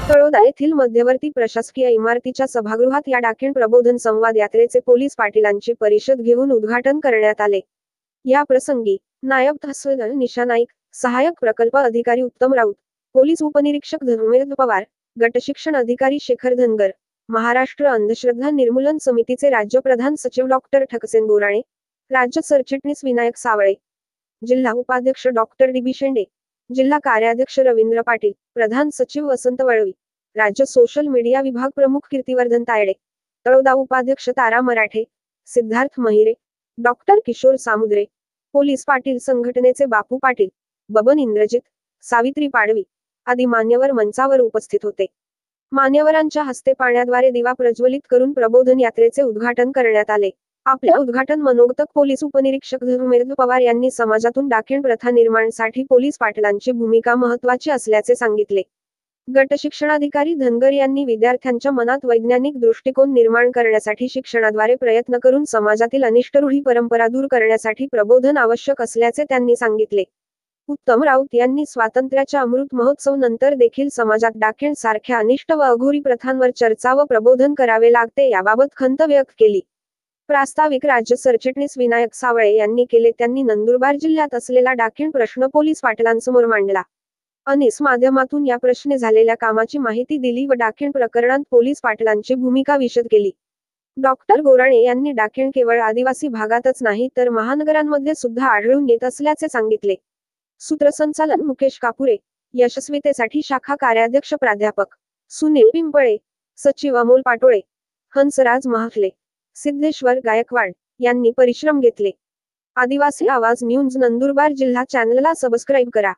तळोदा येथील मध्यवर्ती प्रशासकीय इमारतीच्या सभागृहात या डाकेण प्रबोधन संवाद यात्रेचे पोलीस पाटीलांची परिषद घेऊन उद्घाटन करण्यात आले। या प्रसंगी नायब तहसीलदार निशा नाईक, सहाय्यक प्रकल्प अधिकारी उत्तम राऊत, पोलीस उपनिरीक्षक धर्मेंद्र पवार, गटशिक्षण अधिकारी शेखर धनगर, महाराष्ट्र अंधश्रद्धा निर्मूलन समितीचे राज्य प्रधान सचिव डॉक्टर ठकसेन गोराणे, राज्य सरचिटणीस विनायक सावळे, जिल्हा उपाध्यक्ष डॉक्टर डी शेंडे, जिल्हा कार्याध्यक्ष रवींद्र पाटील, प्रधान सचिव वसंत वळवी, राज्य सोशल मीडिया विभाग प्रमुख कीर्तिवर्धन तायडे, तळोदा उपाध्यक्ष तारा मराठे, सिद्धार्थ महिरे, डॉक्टर किशोर सामुद्रे, पोलीस पाटील संघटनेचे बापू पाटील, बबन इंद्रजित, सावित्री पाडवी आदी मान्यवर मंचावर उपस्थित होते। मान्यवरांच्या हस्ते पाण्याद्वारे दिवा प्रज्वलित करून प्रबोधन यात्रेचे उद्घाटन करण्यात आले। आपल्या उद्घाटन मनोगतक पोलीस उपनिरीक्षक धर्मेंद्र पवार यांनी समाजातून डाकेण प्रथा निर्माणासाठी पोलीस पाटलांची भूमिका महत्त्वाची असल्याचे सांगितले। गटशिक्षणाधिकारी धनगर यांनी विद्यार्थ्यांच्या मनात वैज्ञानिक दृष्टिकोन निर्माण करण्यासाठी शिक्षणाद्वारे प्रयत्न करून समाजातील अनिष्ट रूढी परंपरा दूर करण्यासाठी प्रबोधन आवश्यक असल्याचे त्यांनी सांगितले। उत्तम राऊत यांनी स्वातंत्र्याच्या अमृत महोत्सव नंतर देखील समाजात डाकेण सारख्या अनिष्ट व अघोरी प्रथांवर चर्चा व प्रबोधन करावे लागते याबाबत खंत व्यक्त केली। प्रास्ताविक राज्य सरचिटणीस विनायक सावळे यांनी केले। त्यांनी नंदुरबार जिल्ह्यात असलेला डाकेण प्रश्न पोलीस पाटलांसमोर मांडला। अनेस माध्यमातून या प्रश्नी झालेल्या कामाची माहिती दिली व डाकेण प्रकरणात पोलीस पाटलांची भूमिका विशद केली। डॉक्टर गोराणे यांनी डाकेण केवळ आदिवासी भागातच नाही तर महानगरांमध्ये सुद्धा आढळून येत असल्याचे सांगितले। सूत्रसंचालन मुकेश कापुरे, यशस्वीतेसाठी शाखा कार्याध्यक्ष प्राध्यापक सुनील पिंपळे, सचिव अमोल पाटोळे, हंसराज महाफले, सिद्धेश्वर गायकवाड यांनी परिश्रम घेतले। आदिवासी आवाज न्यूज नंदुरबार जिल्हा चॅनलला सबस्क्राईब करा।